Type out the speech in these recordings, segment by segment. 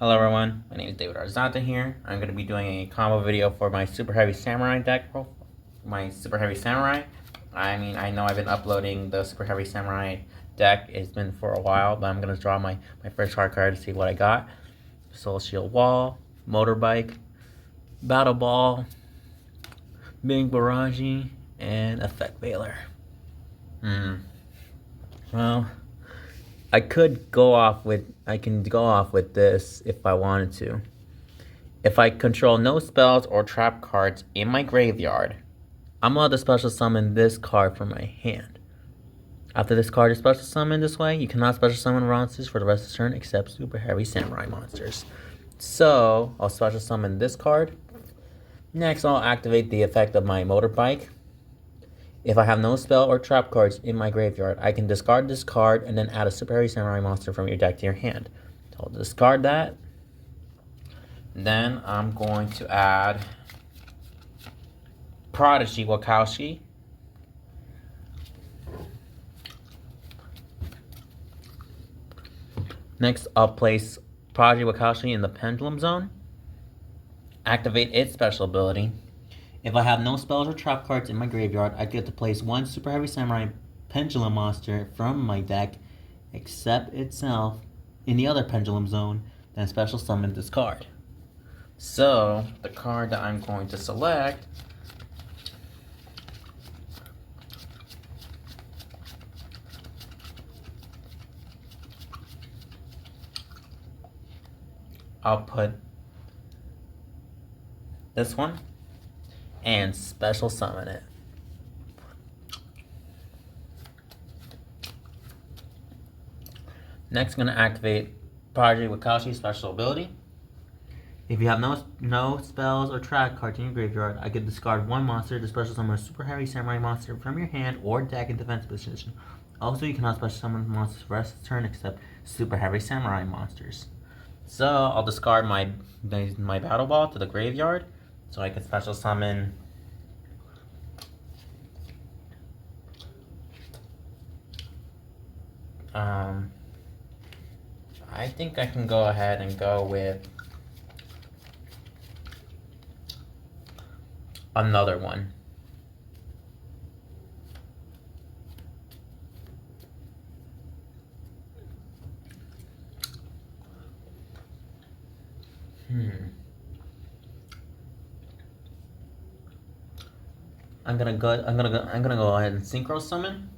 Hello everyone, my name is David Arzata here. I'm going to be doing a combo video for my Superheavy Samurai deck, my Superheavy Samurai. I know I've been uploading the Superheavy Samurai deck. It's been for a while, but I'm going to draw my first hard card to see what I got. Soul Shield Wall, Motorbike, Battle Ball, Big Barrage, and Effect Veiler. Well, I can go off with this if I wanted to. If I control no spells or trap cards in my graveyard, I'm allowed to special summon this card from my hand. After this card is special summoned this way, you cannot special summon monsters for the rest of the turn except Superheavy Samurai monsters. So, I'll special summon this card. Next, I'll activate the effect of my Motorbike. If I have no spell or trap cards in my graveyard, I can discard this card and then add a Superheavy Samurai monster from your deck to your hand. So I'll discard that. Then I'm going to add Prodigy Wakaushi. Next, I'll place Prodigy Wakaushi in the Pendulum Zone. Activate its special ability. If I have no spells or trap cards in my graveyard, I get to place one Superheavy Samurai Pendulum monster from my deck, except itself, in the other Pendulum Zone, then special summon this card. So, the card that I'm going to select I'll put this one and special summon it. Next, I'm going to activate Prodigy Wakaushi special ability. If you have no spells or trap cards in your graveyard, I can discard one monster to special summon a Superheavy Samurai monster from your hand or deck in defense position. Also, you cannot special summon monsters for the rest of the turn except Superheavy Samurai monsters. So, I'll discard my Battle Ball to the graveyard so I can special summon I think I can go ahead and go with another one. I'm gonna go ahead and synchro summon.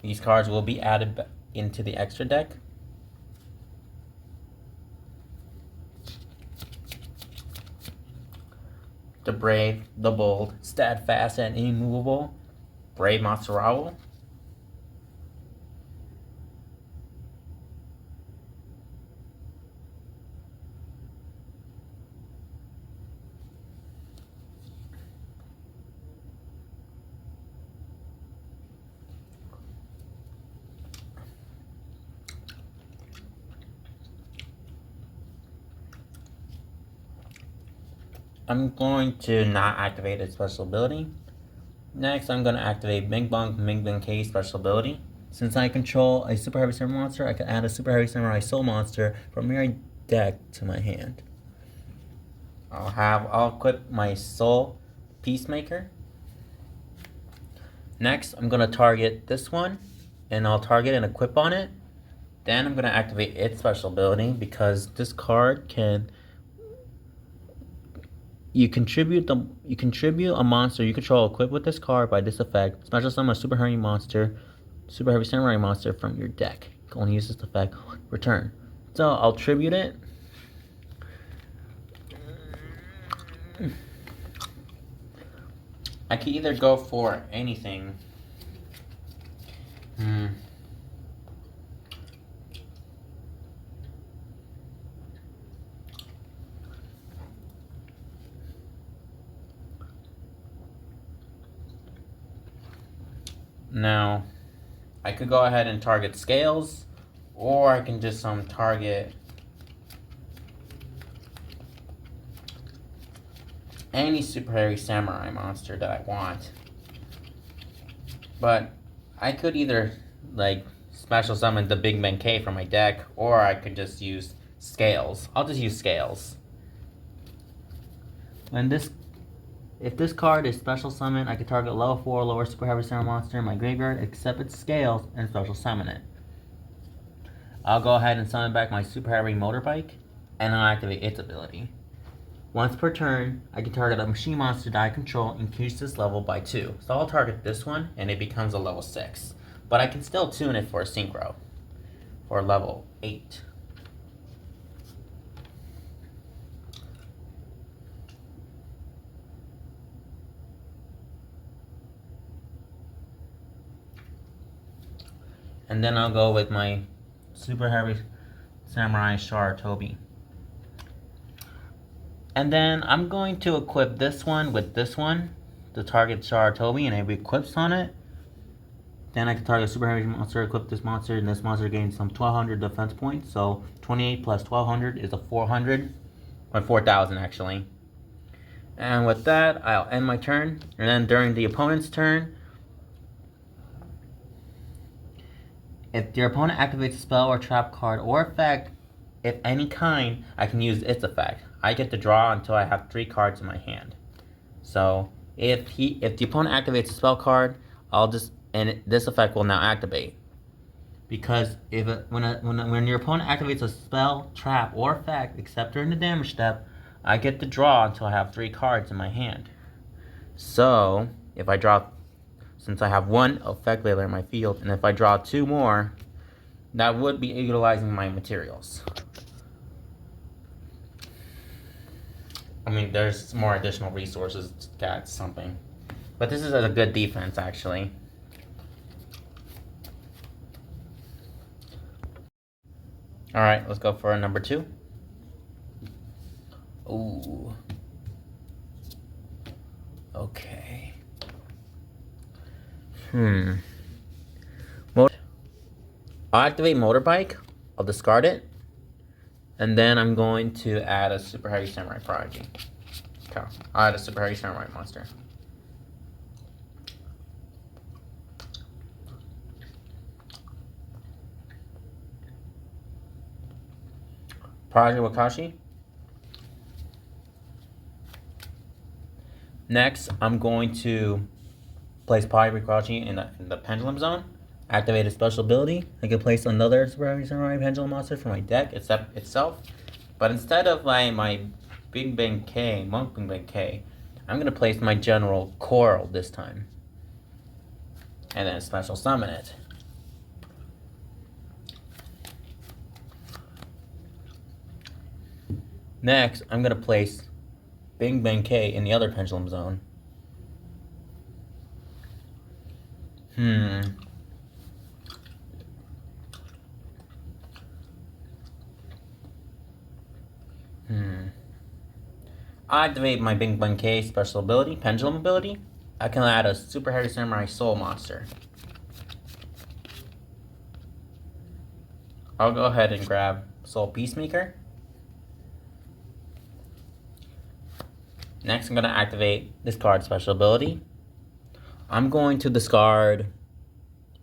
These cards will be added into the extra deck. The Brave, the Bold, Steadfast, and Immovable, Brave Monster Owl. I'm going to not activate its special ability. Next, I'm going to activate Bing Bang K special ability. Since I control a Super Heavy Samurai monster, I can add a Super Heavy Samurai Soul monster from your deck to my hand. I'll equip my Soul Peacemaker. Next, I'm going to target this one, and I'll target and equip on it. Then I'm going to activate its special ability because this card can... You contribute a monster you control equipped with this card by this effect. Special summon a Super Heavy Samurai monster from your deck. You can only use this effect. Return. So I'll tribute it. I could either go for anything. Now, I could go ahead and target Scales, or I can just target any Superheavy Samurai monster that I want. But I could either, like, special summon the Big Ben K from my deck, or I could just use Scales. I'll just use Scales. If this card is special summon, I can target level 4 lower Super Heavy Samurai monster in my graveyard, except its Scales, and special summon it. I'll go ahead and summon back my Super Heavy Motorbike, and I'll activate its ability. Once per turn, I can target a machine monster that I control and increase this level by 2. So I'll target this one, and it becomes a level 6. But I can still tune it for a synchro, for level 8. And then I'll go with my Superheavy Samurai Toby. And then I'm going to equip this one with this one to target Toby, and if it equips on it, then I can target a Super Heavy monster, equip this monster, and this monster gains some 1200 defense points. So 28 plus 1200 is a 400, or 4000 actually. And with that, I'll end my turn. And then during the opponent's turn, if your opponent activates a spell or trap card or effect, if any kind, I can use its effect. I get to draw until I have 3 cards in my hand. So if the opponent activates a spell card, this effect will now activate. Because when your opponent activates a spell, trap, or effect, except during the damage step, I get to draw until I have 3 cards in my hand. So if I draw, since I have 1 effect layer in my field, and if I draw 2 more, that would be utilizing my materials. I mean, there's more additional resources to get something. But this is a good defense, actually. Alright, let's go for number 2. Ooh. Okay. I'll activate Motorbike. I'll discard it. And then I'm going to add a Super Heavy Samurai Prodigy. Okay. I'll add a Super Heavy Samurai monster. Prodigy Wakashi. Next, I'm going to place Prodigy Wakashi in the Pendulum Zone. Activate a special ability. I can place another Super Heavy Samurai Pendulum monster for my deck itself. But instead of my Big Bang K, Monk Big Bang K, I'm going to place my General Coral this time. And then special summon it. Next, I'm going to place Big Bang K in the other Pendulum Zone. I activate my Bing Bang K special ability, Pendulum ability. I can add a Super Heavy Samurai Soul monster. I'll go ahead and grab Soul Peacemaker. Next, I'm going to activate this card special ability. I'm going to discard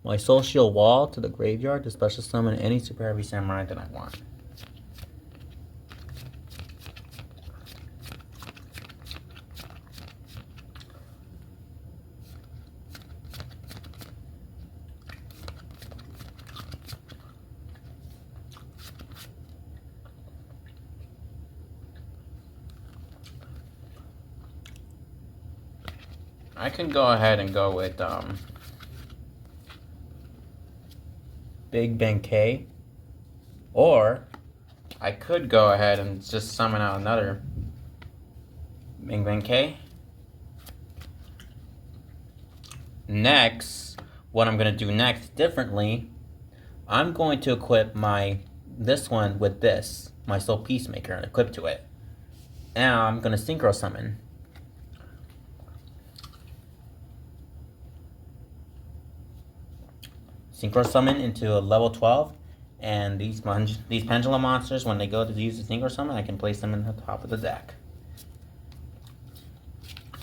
my Soul Shield Wall to the graveyard to special summon any Super Heavy Samurai that I want. I can go ahead and go with Big Bang K, or I could go ahead and just summon out another Big Bang K. Next, what I'm going to do next differently, I'm going to equip this one with my Soul Peacemaker and equip to it. Now I'm going to Synchro Summon. Synchro Summon into a level 12, and these Pendulum monsters, when they go to use the Synchro Summon, I can place them in the top of the deck.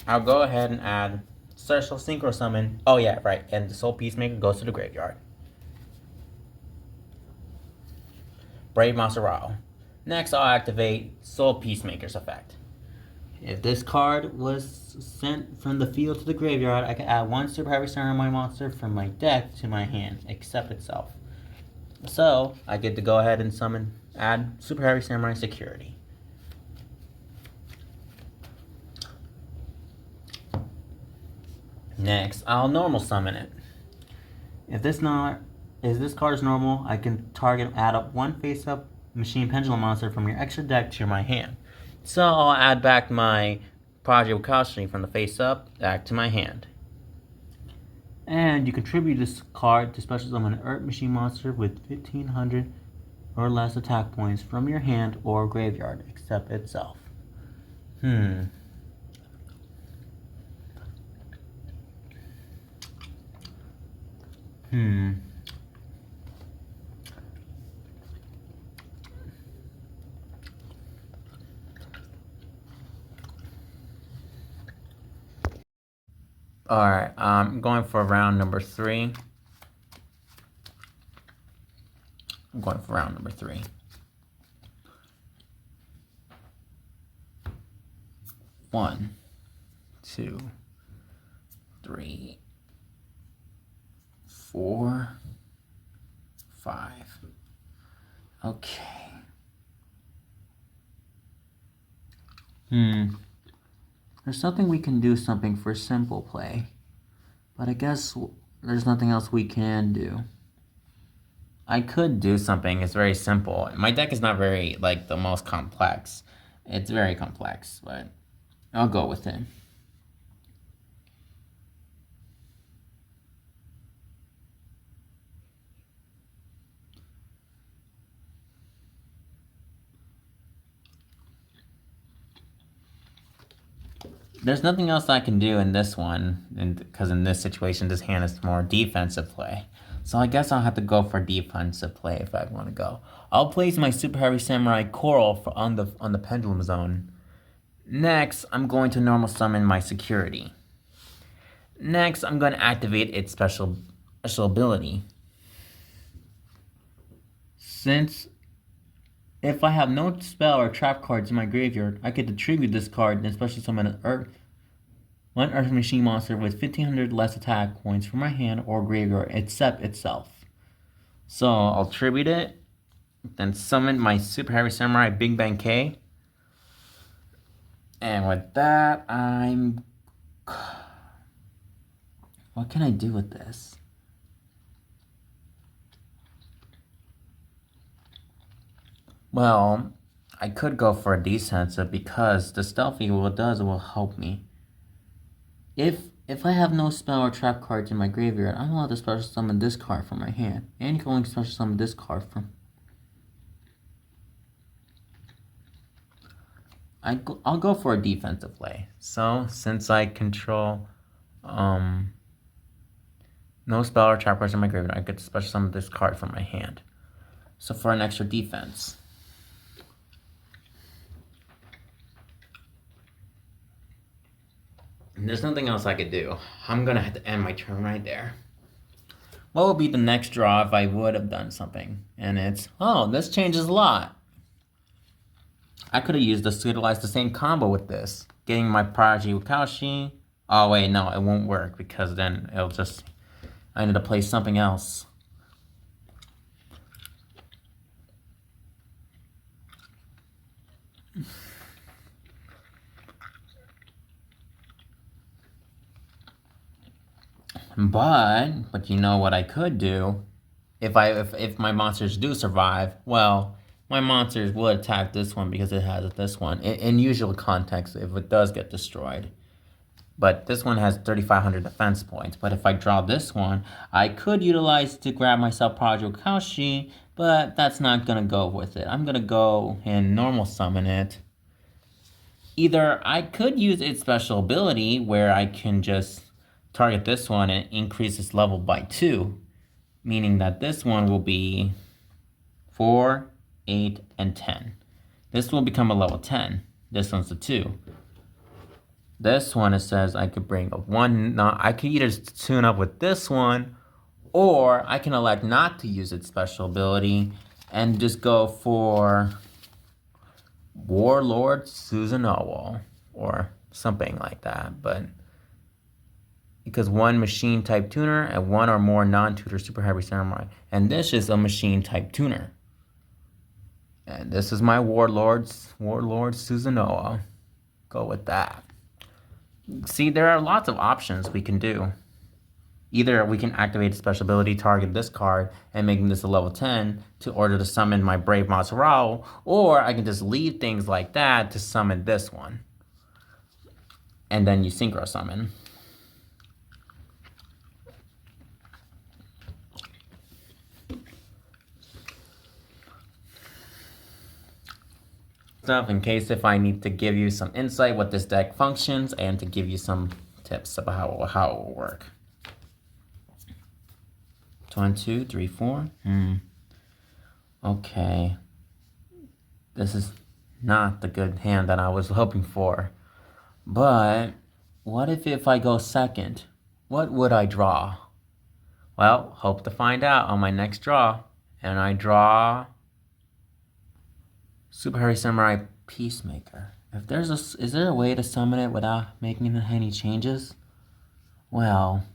I'll go ahead and add Special Synchro Summon. Oh yeah, right, and the Soul Peacemaker goes to the graveyard. Brave Maserao. Next, I'll activate Soul Peacemaker's effect. If this card was sent from the field to the graveyard, I can add one Superheavy Samurai monster from my deck to my hand, except itself. So, I get to go ahead and add Superheavy Samurai Security. Next, I'll normal summon it. If this card is normal, I can add up one face-up Machine Pendulum monster from your extra deck to my hand. So I'll add back my Project Wakashri from the face-up back to my hand. And you contribute this card to special summon an Earth Machine monster with 1,500 or less attack points from your hand or graveyard, except itself. Alright, I'm going for round number 3. I'm going for round number 3. 1, 2, 3, 4, 5. Okay. There's something we can do something for simple play. But I guess there's nothing else we can do. I could do something. It's very simple. My deck is not very, the most complex. It's very complex, but I'll go with it. There's nothing else I can do in this one, because in this situation, this hand is more defensive play. So I guess I'll have to go for defensive play if I want to go. I'll place my Superheavy Samurai Coral on the Pendulum Zone. Next, I'm going to normal summon my Security. Next, I'm going to activate its special ability. Since if I have no spell or trap cards in my graveyard, I get to tribute this card and special summon one Earth Machine monster with 1,500 less attack points from my hand or graveyard, except itself. So I'll tribute it, then summon my Superheavy Samurai Big Bang K. And with that, what can I do with this? Well, I could go for a defensive because the stealthy will help me. If I have no spell or trap cards in my graveyard, I'm allowed to special summon this card from my hand. And you can only special summon this card from... I'll go for a defensive play. So, since I control no spell or trap cards in my graveyard, I get to special summon this card from my hand. So for an extra defense. There's nothing else I could do. I'm gonna have to end my turn right there. What would be the next draw if I would have done something? And it's, oh, this changes a lot. I could have used this to utilize the same combo with this. Getting my Prodigy Wakaushi. Oh wait, no, it won't work because then it'll just, I need to play something else. But you know what I could do? If my monsters do survive, well, my monsters would attack this one because it has this one. In usual context, if it does get destroyed. But this one has 3,500 defense points. But if I draw this one, I could utilize to grab myself Project Kaushi, but that's not going to go with it. I'm going to go and normal summon it. Either I could use its special ability where I can just target this one and increase its level by 2, meaning that this one will be 4, 8, and 10. This will become a level 10. This one's a 2. This one, it says I could bring a 1. Now, I could either tune up with this one, or I can elect not to use its special ability and just go for Warlord Susanoo, or something like that, but because one machine type tuner and one or more non-tutor Super Heavy Samurai. And this is a machine type tuner. And this is my Warlord Susanoo. Go with that. See, there are lots of options we can do. Either we can activate a special ability, target this card, and making this a level 10 to order to summon my Brave Maserao, or I can just leave things like that to summon this one. And then you synchro summon. Stuff in case if I need to give you some insight what this deck functions and to give you some tips about how it will work. 1, 2, 3, 4. Okay. This is not the good hand that I was hoping for. But what if I go second? What would I draw? Well, hope to find out on my next draw. And I draw Superheavy Samurai Peacemaker. Is there a way to summon it without making any changes? Well,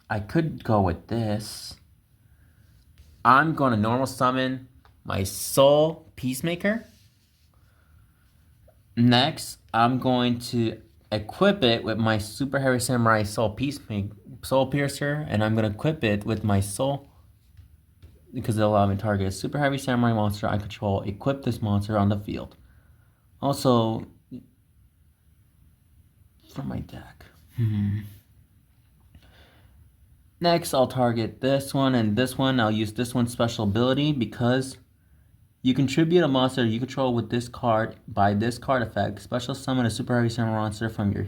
I could go with this. I'm going to normal summon my Soul Peacemaker. Next, I'm going to equip it with my Superheavy Samurai Soul Piercer, and I'm going to equip it with my Soul, because it'll allow me to target a Superheavy Samurai monster I control. Equip this monster on the field. Also, for my deck. Next, I'll target this one and this one. I'll use this one's special ability because you contribute a monster you control with this card by this card effect. Special summon a Superheavy Samurai monster from your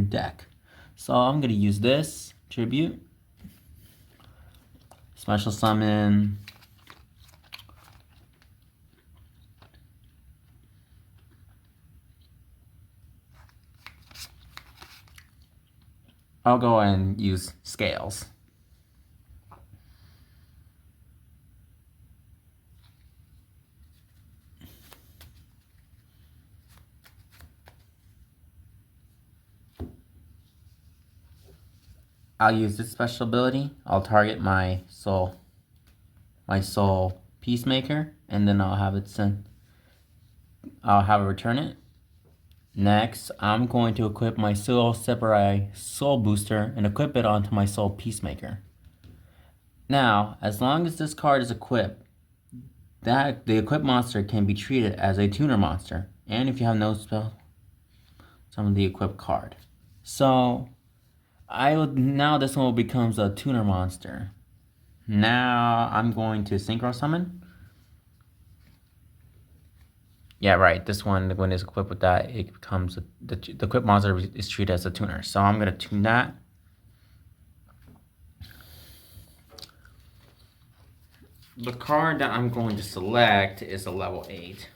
deck. So I'm gonna use this tribute. Special summon. I'll go and use Scales. I'll use this special ability. I'll target my Soul Peacemaker, and then I'll have it return it. Next, I'm going to equip my Soul Samurai Soul Booster and equip it onto my Soul Peacemaker. Now, as long as this card is equipped, the equipped monster can be treated as a tuner monster. And if you have no spell, summon the equipped card. So, now this one becomes a tuner monster. Now, I'm going to synchro summon. Yeah, right. This one, when it's equipped with that, it becomes the equipped monster is treated as a tuner. So I'm gonna tune that. The card that I'm going to select is a level 8.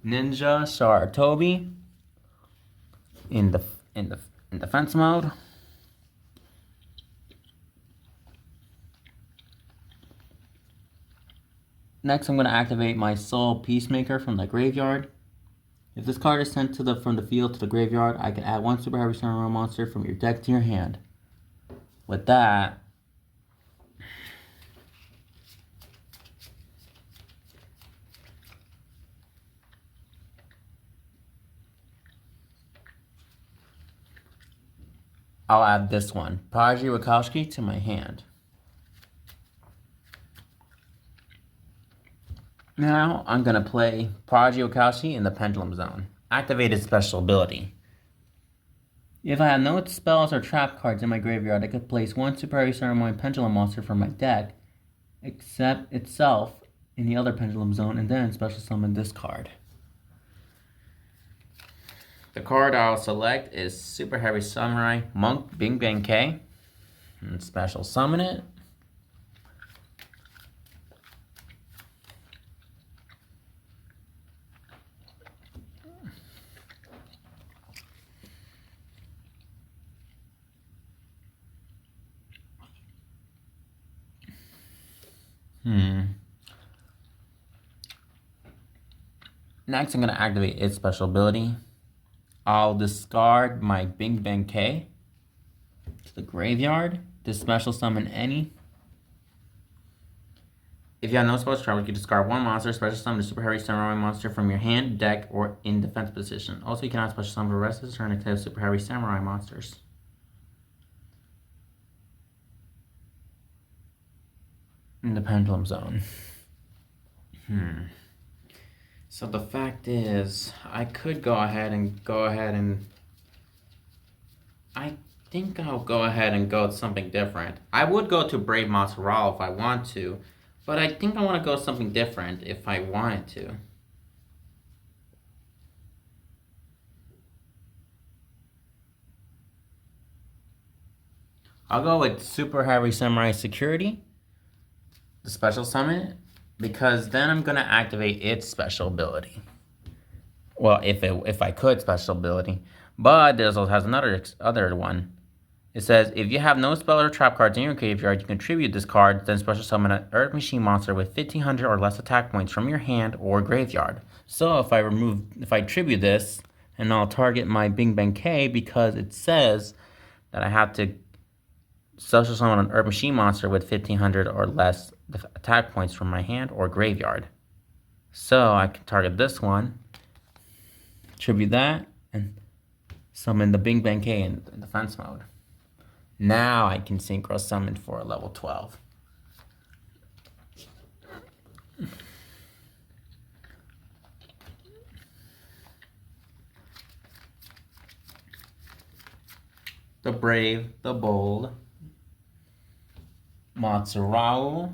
Ninja Saratobi in defense mode. Next, I'm going to activate my Soul Peacemaker from the graveyard. If this card is sent from the field to the graveyard, I can add one Super Heavy Samurai monster from your deck to your hand. With that, I'll add this one, Prodigy Wakowski, to my hand. Now, I'm going to play Prodigy Wakowski in the Pendulum Zone. Activated special ability. If I have no spells or trap cards in my graveyard, I could place one Superheavy Samurai Pendulum monster from my deck, except itself in the other Pendulum Zone, and then special summon this card. The card I'll select is Superheavy Samurai Monk Bing Bang K, and special summon it. Next, I'm going to activate its special ability. I'll discard my Big Bang K to the graveyard to special summon any. If you have no spells travel, you can discard one monster, special summon a Superheavy Samurai monster from your hand, deck, or in defense position. Also, you cannot special summon for the rest of the turn except Superheavy Samurai monsters. In the Pendulum Zone. So the fact is, I could go ahead and I think I'll go ahead and go with something different. I would go to Brave Mozzarella if I want to, but I think I want to go something different if I wanted to. I'll go with Superheavy Samurai Security, the special summon, because then I'm gonna activate its special ability. Well, if I could special ability, but this also has other one. It says if you have no spell or trap cards in your graveyard, you contribute this card, then special summon an Earth Machine monster with 1,500 or less attack points from your hand or graveyard. So if I tribute this, and I'll target my Bing Bang K because it says that I have to special summon an Earth Machine monster with 1,500 or less attack points from my hand or graveyard. So I can target this one, tribute that, and summon the Bing Bang K in defense mode. Now I can synchro summon for a level 12. The Brave, the Bold, Mozzarella,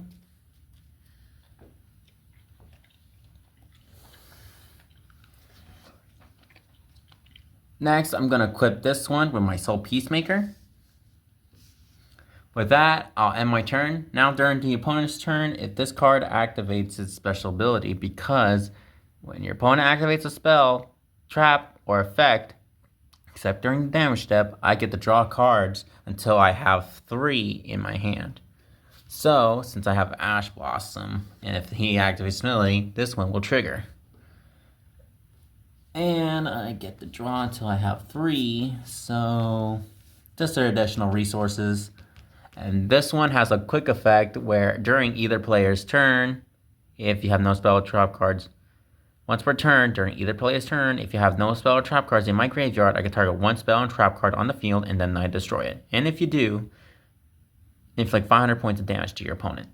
next, I'm going to equip this one with my Soul Peacemaker. With that, I'll end my turn. Now during the opponent's turn, if this card activates its special ability, because when your opponent activates a spell, trap, or effect, except during the damage step, I get to draw cards until I have 3 in my hand. So, since I have Ash Blossom, and if he activates ability, this one will trigger. And I get to draw until I have 3, so just their additional resources. And this one has a quick effect where during either player's turn, if you have no spell or trap cards, once per turn, during either player's turn, if you have no spell or trap cards in my graveyard, I can target one spell and trap card on the field and then I destroy it. And if you do, inflict 500 points of damage to your opponent.